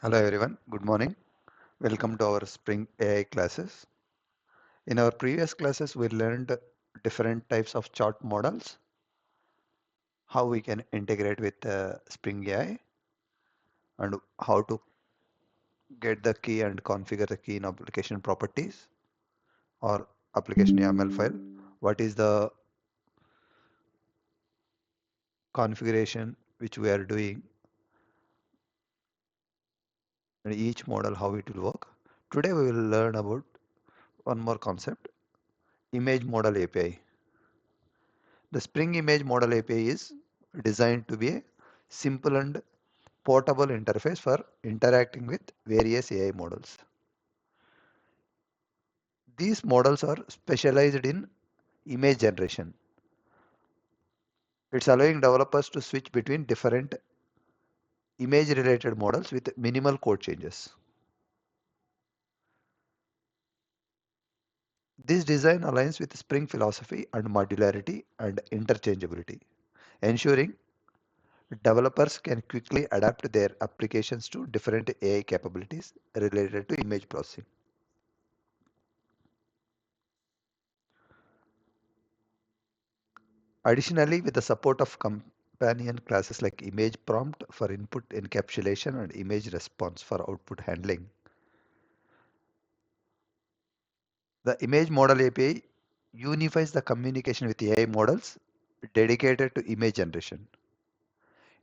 Hello everyone, good morning. Welcome to our Spring AI classes. In our previous classes, we learned different types of chart models, how we can integrate with Spring AI, and how to get the key and configure the key in application properties or application YAML file. What is the configuration which we are doing and each model, how it will work. Today we will learn about one more concept, image model API. The Spring Image Model API is designed to be a simple and portable interface for interacting with various AI models. These models are specialized in image generation. It's allowing developers to switch between different image related models with minimal code changes. This design aligns with Spring philosophy and modularity and interchangeability, ensuring developers can quickly adapt their applications to different AI capabilities related to image processing. Additionally, with the support of companion classes like image prompt for input encapsulation and image response for output handling, the image model API unifies the communication with AI models dedicated to image generation.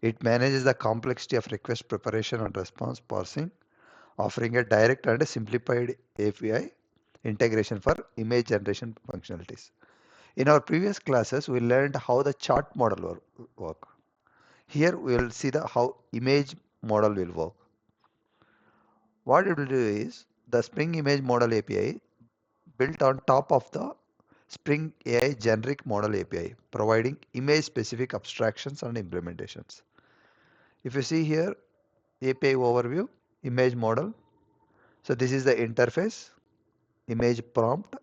It manages the complexity of request preparation and response parsing, offering a direct and simplified API integration for image generation functionalities. In our previous classes, we learned how the chart model work. Here we will see the how image model will work. What it will do is the Spring Image Model API built on top of the Spring AI Generic Model API, providing image specific abstractions and implementations. If you see here, API overview, image model. So this is the interface, image prompt,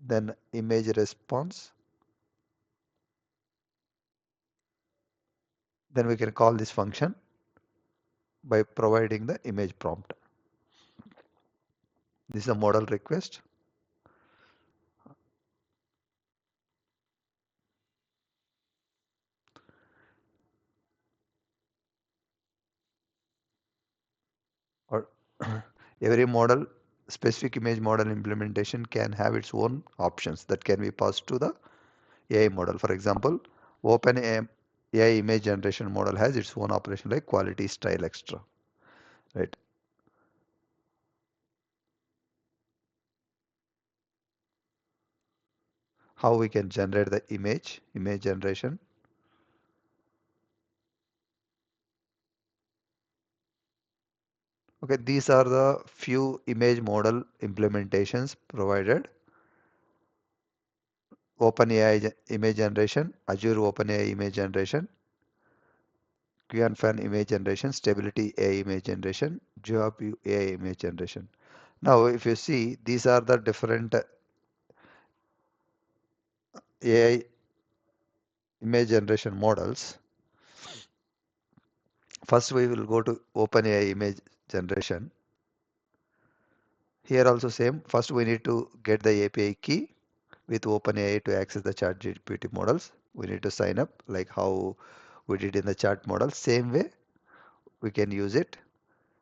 then image response. Then we can call this function by providing the image prompt. This is a model request. Or every model, specific image model implementation can have its own options that can be passed to the AI model. For example, OpenAI image generation model has its own operation like quality, style, extra, right? How we can generate the image generation. Okay, these are the few image model implementations provided. OpenAI image generation, Azure OpenAI image generation, QAnFan image generation, Stability AI image generation, GeoPu AI image generation. Now, if you see, these are the different AI image generation models. First, we will go to OpenAI image generation. Here also same. First, we need to get the API key with OpenAI to access the ChatGPT models. We need to sign up like how we did in the chat model. Same way, we can use it.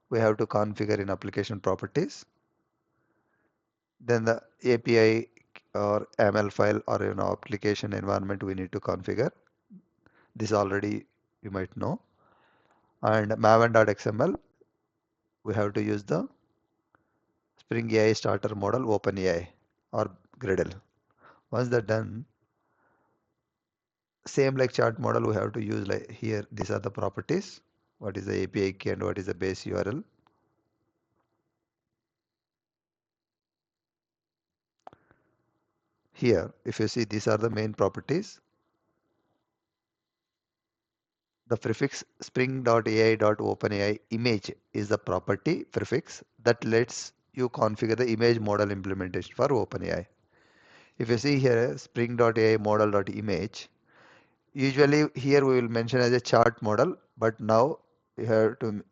We have to configure in application properties. Then the API or ML file or application environment we need to configure. This already you might know. And maven.xml we have to use the Spring AI starter model OpenAI or Gradle. Once that's done, same like chart model we have to use like here. These are the properties. What is the API key and what is the base URL. Here, if you see, these are the main properties. The prefix spring.ai.openai image is the property prefix that lets you configure the image model implementation for OpenAI. If you see here spring.ai model.image, usually here we will mention as a chart model, but now we have to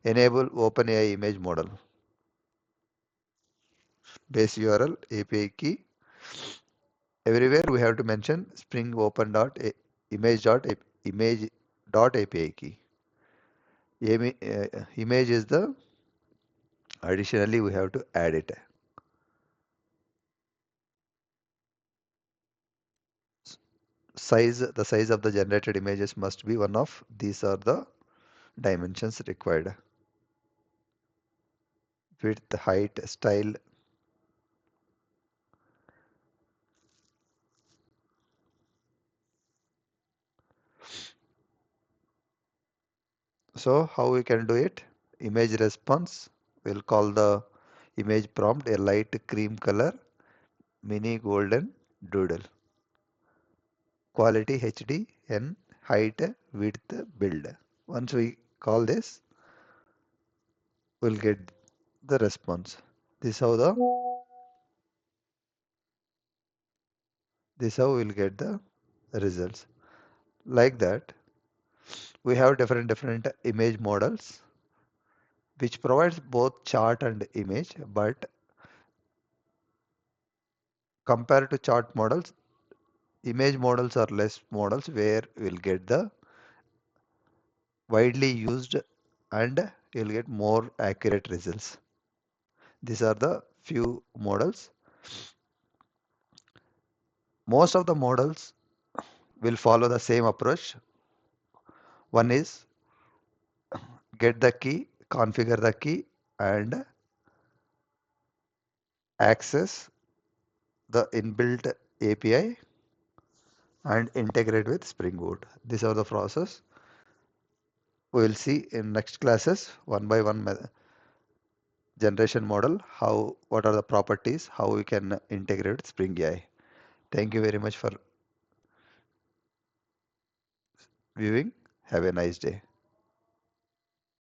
Enable OpenAI image model. Base URL, API key. Everywhere we have to mention spring open dot image dot API key. Image is the additionally we have to add it. The size of the generated images must be one of these are the dimensions required. Width, height, style. So how we can do it? Image response. We'll call the image prompt a light cream color, mini golden doodle. Quality HD and height, width, build. Once we call this, we'll get the response. This how the this how we'll get the results. Like that, we have different image models which provides both chart and image, but compared to chart models, image models are less models where we'll get the widely used and you'll get more accurate results. These are the few models. Most of the models will follow the same approach. One is get the key, configure the key, and access the inbuilt API and integrate with Spring Boot. These are the process. We will see in next classes one by one generation model, how what are the properties, how we can integrate Spring AI. Thank you very much for viewing. Have a nice day.